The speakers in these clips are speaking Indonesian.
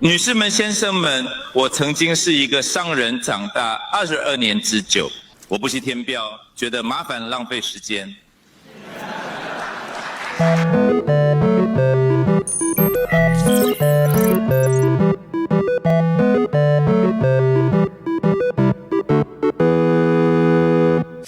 女士们、先生们，我曾经是一个商人长大22年之久，我不惜填表，觉得麻烦浪费时间。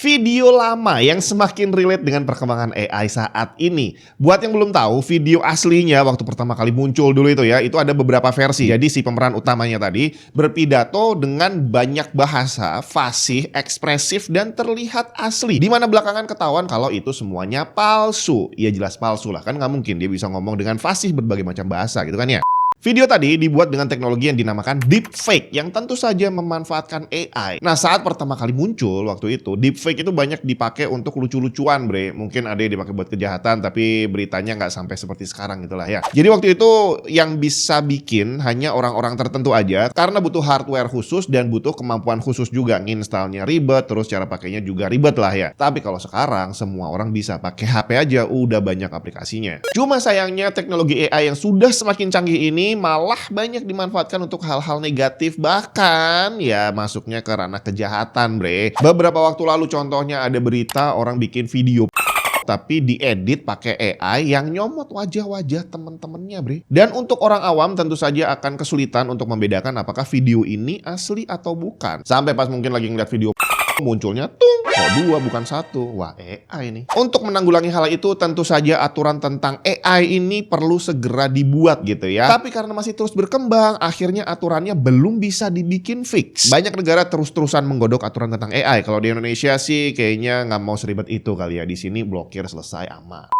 Video lama yang semakin relate dengan perkembangan AI saat ini. Buat yang belum tahu, video aslinya waktu pertama kali muncul dulu itu ya, itu ada beberapa versi. Jadi si pemeran utamanya tadi berpidato dengan banyak bahasa, fasih, ekspresif, dan terlihat asli. Dimana belakangan ketahuan kalau itu semuanya palsu. Ya jelas palsu lah, kan nggak mungkin dia bisa ngomong dengan fasih berbagai macam bahasa gitu kan ya. Video tadi dibuat dengan teknologi yang dinamakan deepfake yang tentu saja memanfaatkan AI. Nah, saat pertama kali muncul waktu itu, deepfake itu banyak dipakai untuk lucu-lucuan, bre. Mungkin ada yang dipakai buat kejahatan, tapi beritanya nggak sampai seperti sekarang gitulah ya. Jadi waktu itu yang bisa bikin hanya orang-orang tertentu aja, karena butuh hardware khusus dan butuh kemampuan khusus juga. Nginstalnya ribet, terus cara pakainya juga ribet lah ya. Tapi kalau sekarang semua orang bisa pakai HP aja, udah banyak aplikasinya. Cuma sayangnya teknologi AI yang sudah semakin canggih ini malah banyak dimanfaatkan untuk hal-hal negatif, bahkan ya masuknya ke ranah kejahatan, bre. Beberapa waktu lalu contohnya ada berita orang bikin video tapi diedit pakai AI yang nyomot wajah-wajah temen-temennya, bre. Dan untuk orang awam tentu saja akan kesulitan untuk membedakan apakah video ini asli atau bukan. Sampai pas mungkin lagi ngeliat video munculnya kok 2 bukan 1. Wah, AI nih. Untuk menanggulangi hal itu tentu saja aturan tentang AI ini perlu segera dibuat gitu ya. Tapi karena masih terus berkembang, akhirnya aturannya belum bisa dibikin fix. Banyak negara terus-terusan menggodok aturan tentang AI. Kalau di Indonesia sih kayaknya nggak mau seribet itu kali ya. Di sini blokir selesai aman.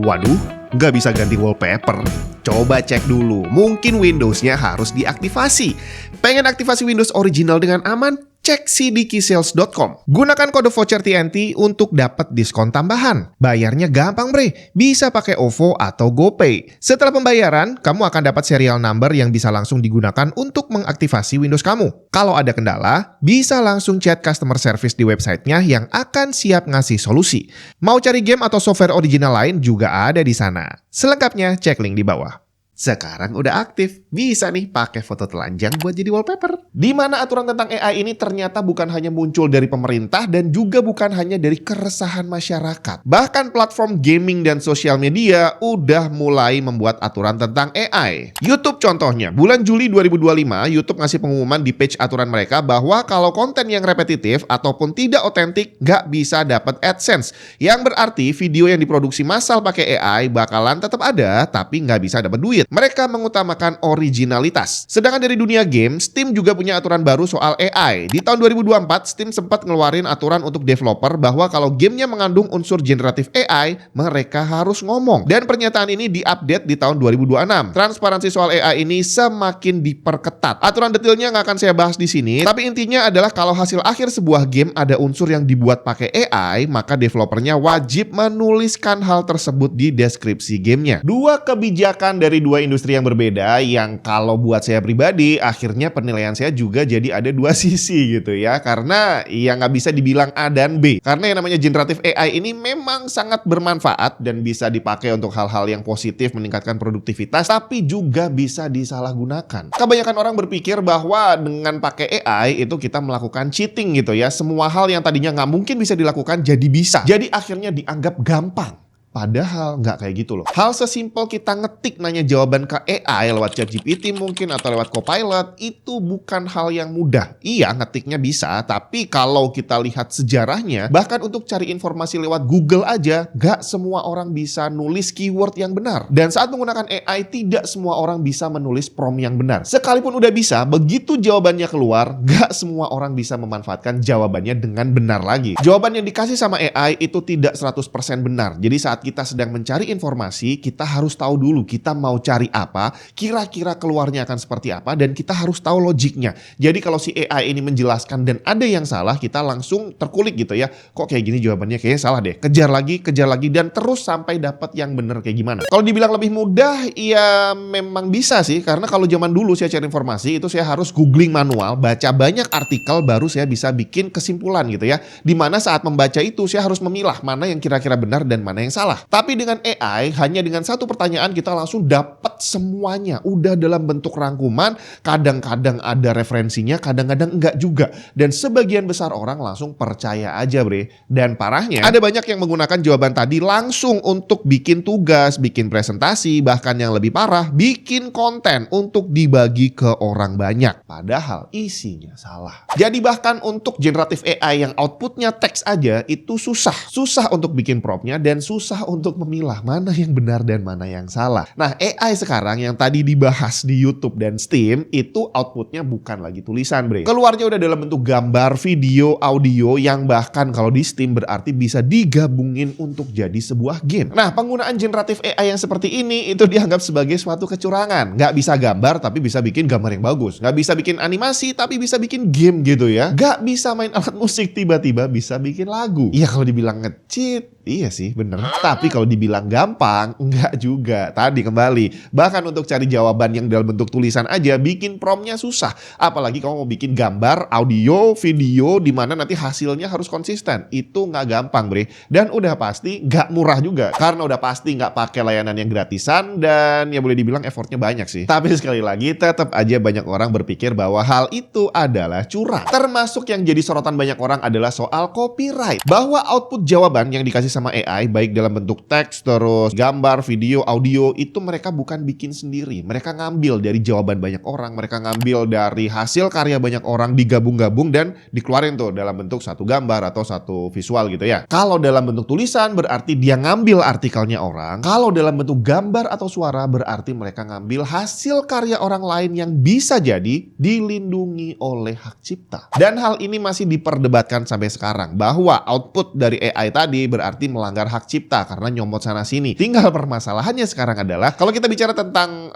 Waduh, nggak bisa ganti wallpaper. Coba cek dulu, mungkin Windows-nya harus diaktifasi. Pengen aktivasi Windows original dengan aman? Cek cdkeysales.com. Gunakan kode voucher TNT untuk dapat diskon tambahan. Bayarnya gampang, bre. Bisa pakai OVO atau GoPay. Setelah pembayaran, kamu akan dapat serial number yang bisa langsung digunakan untuk mengaktifasi Windows kamu. Kalau ada kendala, bisa langsung chat customer service di websitenya yang akan siap ngasih solusi. Mau cari game atau software original lain juga ada di sana. Selengkapnya cek link di bawah. Sekarang udah aktif, bisa nih pakai foto telanjang buat jadi wallpaper. Di mana aturan tentang AI ini ternyata bukan hanya muncul dari pemerintah dan juga bukan hanya dari keresahan masyarakat. Bahkan platform gaming dan sosial media udah mulai membuat aturan tentang AI. YouTube contohnya, bulan Juli 2025, YouTube ngasih pengumuman di page aturan mereka bahwa kalau konten yang repetitif ataupun tidak otentik nggak bisa dapat AdSense. Yang berarti video yang diproduksi massal pakai AI bakalan tetap ada, tapi nggak bisa dapat duit. Mereka mengutamakan originalitas. Sedangkan dari dunia game, Steam juga punya aturan baru soal AI. Di tahun 2024, Steam sempat ngeluarin aturan untuk developer bahwa kalau gamenya mengandung unsur generatif AI, mereka harus ngomong. Dan pernyataan ini diupdate di tahun 2026. Transparansi soal AI ini semakin diperketat. Aturan detailnya nggak akan saya bahas di sini, tapi intinya adalah kalau hasil akhir sebuah game ada unsur yang dibuat pakai AI, maka developernya wajib menuliskan hal tersebut di deskripsi gamenya. Dua kebijakan dari dua industri yang berbeda yang kalau buat saya pribadi akhirnya penilaian saya juga jadi ada dua sisi gitu ya, karena ya nggak bisa dibilang A dan B, karena yang namanya generatif AI ini memang sangat bermanfaat dan bisa dipakai untuk hal-hal yang positif meningkatkan produktivitas, tapi juga bisa disalahgunakan. Kebanyakan orang berpikir bahwa dengan pakai AI itu kita melakukan cheating gitu ya, semua hal yang tadinya nggak mungkin bisa dilakukan jadi bisa, jadi akhirnya dianggap gampang. Padahal nggak kayak gitu loh. Hal sesimpel kita ngetik nanya jawaban ke AI lewat ChatGPT mungkin atau lewat Copilot itu bukan hal yang mudah. Iya, ngetiknya bisa, tapi kalau kita lihat sejarahnya, bahkan untuk cari informasi lewat Google aja, nggak semua orang bisa nulis keyword yang benar. Dan saat menggunakan AI, tidak semua orang bisa menulis prompt yang benar. Sekalipun udah bisa, begitu jawabannya keluar, nggak semua orang bisa memanfaatkan jawabannya dengan benar lagi. Jawaban yang dikasih sama AI itu tidak 100% benar. Jadi saat kita sedang mencari informasi, kita harus tahu dulu kita mau cari apa, kira-kira keluarnya akan seperti apa, dan kita harus tahu logiknya. Jadi kalau si AI ini menjelaskan dan ada yang salah, kita langsung terkulik gitu ya. Kok kayak gini jawabannya, kayaknya salah deh. Kejar lagi, dan terus sampai dapat yang bener kayak gimana. Kalau dibilang lebih mudah, ya memang bisa sih. Karena kalau zaman dulu saya cari informasi, itu saya harus googling manual, baca banyak artikel, baru saya bisa bikin kesimpulan gitu ya. Dimana saat membaca itu, saya harus memilah mana yang kira-kira benar dan mana yang salah. salah. Tapi dengan AI, hanya dengan satu pertanyaan kita langsung dapat semuanya. Udah dalam bentuk rangkuman, kadang-kadang ada referensinya, kadang-kadang enggak juga. Dan sebagian besar orang langsung percaya aja, bre. Dan parahnya, ada banyak yang menggunakan jawaban tadi langsung untuk bikin tugas, bikin presentasi, bahkan yang lebih parah, bikin konten untuk dibagi ke orang banyak. Padahal isinya salah. Jadi bahkan untuk generatif AI yang outputnya teks aja, itu susah. Susah untuk bikin promptnya dan susah untuk memilah mana yang benar dan mana yang salah. Nah, AI sekarang yang tadi dibahas di YouTube dan Steam, itu outputnya bukan lagi tulisan, bre. Keluarnya udah dalam bentuk gambar, video, audio yang bahkan kalau di Steam berarti bisa digabungin untuk jadi sebuah game. Nah, penggunaan generatif AI yang seperti ini itu dianggap sebagai suatu kecurangan. Nggak bisa gambar tapi bisa bikin gambar yang bagus. Nggak bisa bikin animasi tapi bisa bikin game gitu ya. Nggak bisa main alat musik tiba-tiba bisa bikin lagu. Iya, kalau dibilang nge-cheat, iya sih bener. Tapi kalau dibilang gampang, enggak juga. Tadi kembali, bahkan untuk cari jawaban yang dalam bentuk tulisan aja bikin promptnya susah. Apalagi kamu mau bikin gambar, audio, video di mana nanti hasilnya harus konsisten. Itu nggak gampang, bre. Dan udah pasti nggak murah juga. Karena udah pasti nggak pakai layanan yang gratisan dan ya boleh dibilang effortnya banyak sih. Tapi sekali lagi tetap aja banyak orang berpikir bahwa hal itu adalah curang. Termasuk yang jadi sorotan banyak orang adalah soal copyright. Bahwa output jawaban yang dikasih sama AI baik dalam bentuk teks, terus gambar, video, audio itu mereka bukan bikin sendiri. Mereka ngambil dari jawaban banyak orang, mereka ngambil dari hasil karya banyak orang digabung-gabung dan dikeluarin tuh dalam bentuk satu gambar atau satu visual gitu ya. Kalau dalam bentuk tulisan berarti dia ngambil artikelnya orang. Kalau dalam bentuk gambar atau suara berarti mereka ngambil hasil karya orang lain yang bisa jadi dilindungi oleh hak cipta. Dan hal ini masih diperdebatkan sampai sekarang bahwa output dari AI tadi berarti melanggar hak cipta karena nyomot sana sini. Tinggal permasalahannya sekarang adalah kalau kita bicara tentang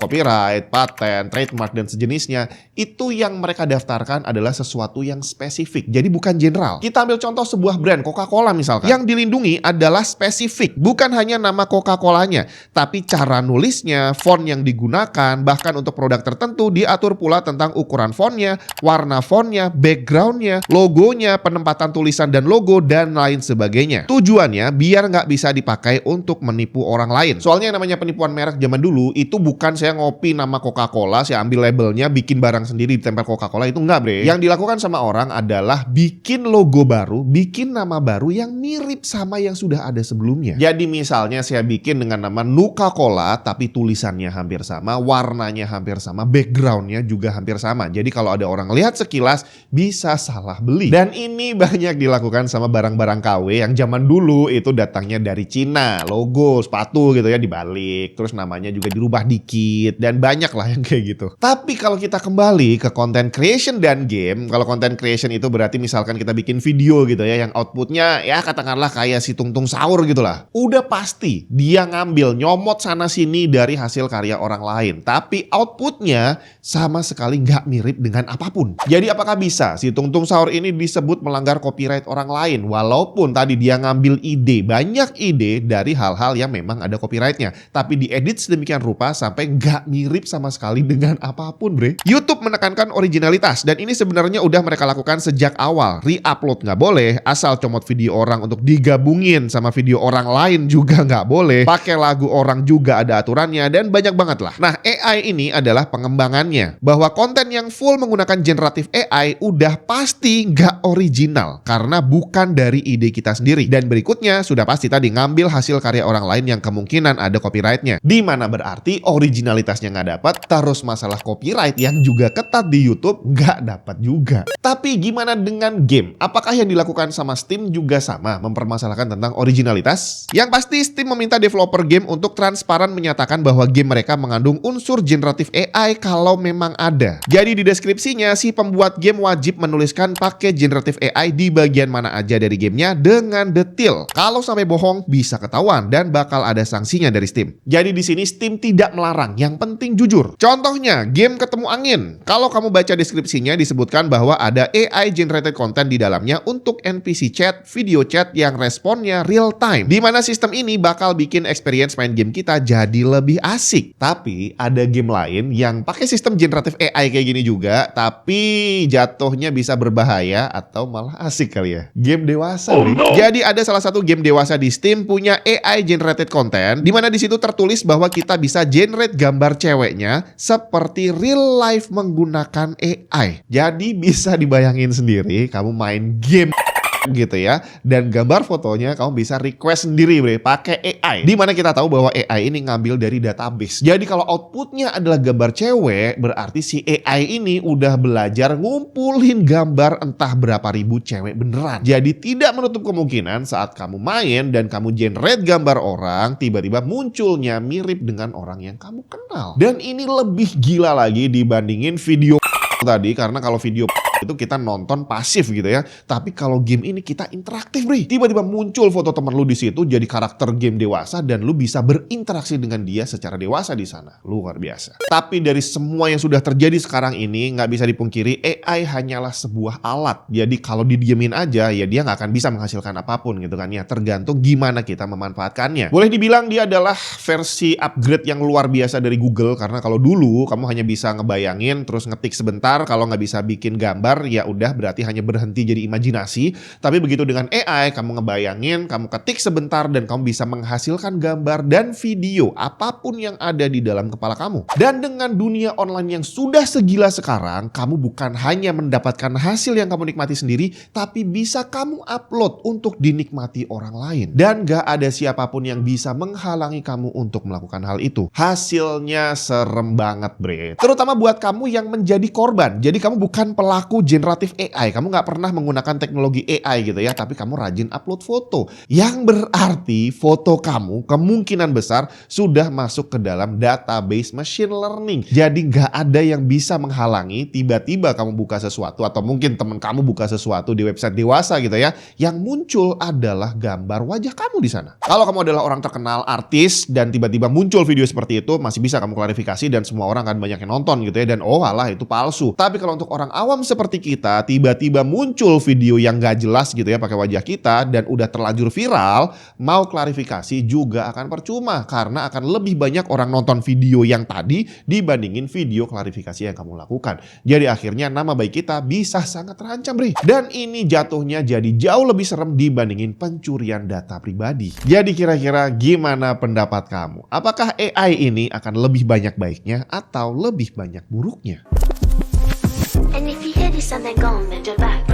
copyright, paten, trademark dan sejenisnya, itu yang mereka daftarkan adalah sesuatu yang spesifik. Jadi bukan general. Kita ambil contoh sebuah brand Coca-Cola misalkan. Yang dilindungi adalah spesifik, bukan hanya nama Coca-Colanya, tapi cara nulisnya, font yang digunakan, bahkan untuk produk tertentu diatur pula tentang ukuran fontnya, warna fontnya, backgroundnya, logonya, penempatan tulisan dan logo dan lain sebagainya. Tujuannya biar nggak bisa dipakai untuk menipu orang lain. Soalnya yang namanya penipuan merek zaman dulu itu bukan saya ngopi nama Coca-Cola, saya ambil labelnya, bikin barang sendiri ditempel Coca-Cola, itu enggak, bre. Yang dilakukan sama orang adalah bikin logo baru, bikin nama baru yang mirip sama yang sudah ada sebelumnya. Jadi misalnya saya bikin dengan nama Nuka-Cola tapi tulisannya hampir sama, warnanya hampir sama, backgroundnya juga hampir sama. Jadi kalau ada orang lihat sekilas bisa salah beli. Dan ini banyak dilakukan sama barang-barang KW yang zaman dulu itu datangnya dari Cina, logo sepatu gitu ya dibalik, terus namanya juga dirubah dikit dan banyak lah yang kayak gitu. Tapi kalau kita kembali ke content creation dan game, kalau content creation itu berarti misalkan kita bikin video gitu ya yang outputnya ya katakanlah kayak si Tungtung Sahur gitu lah. Udah pasti dia ngambil nyomot sana sini dari hasil karya orang lain, tapi outputnya sama sekali nggak mirip dengan apapun. Jadi apakah bisa si Tungtung Sahur ini disebut melanggar copyright orang lain walaupun tadi dia ngambil ide, banyak ide dari hal-hal yang memang ada copyrightnya, tapi diedit sedemikian rupa sampai nggak mirip sama sekali dengan apapun, bre. YouTube menekankan originalitas dan ini sebenarnya udah mereka lakukan sejak awal. Re-upload nggak boleh, asal comot video orang untuk digabungin sama video orang lain juga nggak boleh, pakai lagu orang juga ada aturannya dan banyak banget lah. Nah, AI ini adalah pengembangannya, bahwa konten yang full menggunakan generatif AI udah pasti nggak original karena bukan dari ide kita sendiri. Dan berikutnya sudah pasti tadi ngambil hasil karya orang lain yang kemungkinan ada copyrightnya. Di mana berarti originalitasnya nggak dapat, terus masalah copyright yang juga ketat di YouTube nggak dapat juga. Tapi gimana dengan game? Apakah yang dilakukan sama Steam juga sama mempermasalahkan tentang originalitas? Yang pasti Steam meminta developer game untuk transparan menyatakan bahwa game mereka mengandung unsur generatif AI kalau memang ada. Jadi di deskripsinya si pembuat game wajib menuliskan pakai generatif AI di bagian mana aja dari gamenya dengan detail. Kalau sampai bohong bisa ketahuan dan bakal ada sanksinya dari Steam. Jadi di sini Steam tidak melarang, yang penting jujur. Contohnya game Ketemu Angin. Kalau kamu baca deskripsinya disebutkan bahwa ada AI generated content di dalamnya untuk NPC chat, video chat yang responnya real time. Di mana sistem ini bakal bikin experience main game kita jadi lebih asik. Tapi ada game lain yang pakai sistem generatif AI kayak gini juga, tapi jatuhnya bisa berbahaya atau malah asik kali ya. Game dewasa nih. Jadi ada salah satu game dewasa di Steam punya AI generated content, di mana di situ tertulis bahwa kita bisa generate gambar ceweknya seperti real life menggunakan AI. Jadi bisa dibayangin sendiri kamu main game gitu ya, dan gambar fotonya kamu bisa request sendiri bre, pakai AI. Dimana kita tahu bahwa AI ini ngambil dari database. Jadi kalau outputnya adalah gambar cewek, berarti si AI ini udah belajar ngumpulin gambar entah berapa ribu cewek beneran. Jadi tidak menutup kemungkinan saat kamu main dan kamu generate gambar orang, tiba-tiba munculnya mirip dengan orang yang kamu kenal. Dan ini lebih gila lagi dibandingin video tadi, karena kalau video itu kita nonton pasif gitu ya. Tapi kalau game ini kita interaktif bre. Tiba-tiba muncul foto teman lu di situ jadi karakter game dewasa dan lu bisa berinteraksi dengan dia secara dewasa di sana. Luar biasa. Tapi dari semua yang sudah terjadi sekarang ini nggak bisa dipungkiri AI hanyalah sebuah alat. Jadi kalau didiemin aja ya dia nggak akan bisa menghasilkan apapun gitu kan ya. Tergantung gimana kita memanfaatkannya. Boleh dibilang dia adalah versi upgrade yang luar biasa dari Google, karena kalau dulu kamu hanya bisa ngebayangin terus ngetik sebentar, kalau nggak bisa bikin gambar ya udah berarti hanya berhenti jadi imajinasi. Tapi begitu dengan AI, kamu ngebayangin, kamu ketik sebentar dan kamu bisa menghasilkan gambar dan video apapun yang ada di dalam kepala kamu. Dan dengan dunia online yang sudah segila sekarang, kamu bukan hanya mendapatkan hasil yang kamu nikmati sendiri, tapi bisa kamu upload untuk dinikmati orang lain. Dan gak ada siapapun yang bisa menghalangi kamu untuk melakukan hal itu. Hasilnya serem banget bre. Terutama buat kamu yang menjadi korban. Jadi kamu bukan pelaku generatif AI, kamu nggak pernah menggunakan teknologi AI gitu ya, tapi kamu rajin upload foto. Yang berarti foto kamu kemungkinan besar sudah masuk ke dalam database machine learning. Jadi nggak ada yang bisa menghalangi tiba-tiba kamu buka sesuatu, atau mungkin teman kamu buka sesuatu di website dewasa gitu ya, yang muncul adalah gambar wajah kamu di sana. Kalau kamu adalah orang terkenal, artis, dan tiba-tiba muncul video seperti itu, masih bisa kamu klarifikasi dan semua orang akan banyak yang nonton gitu ya, dan oh alah itu palsu. Tapi kalau untuk orang awam seperti kita, tiba-tiba muncul video yang gak jelas gitu ya pakai wajah kita dan udah terlanjur viral, mau klarifikasi juga akan percuma, karena akan lebih banyak orang nonton video yang tadi dibandingin video klarifikasi yang kamu lakukan. Jadi akhirnya nama baik kita bisa sangat terancam bre. Dan ini jatuhnya jadi jauh lebih serem dibandingin pencurian data pribadi. Jadi kira-kira gimana pendapat kamu? Apakah AI ini akan lebih banyak baiknya atau lebih banyak buruknya? And if you hear this and they're gone, then they're back.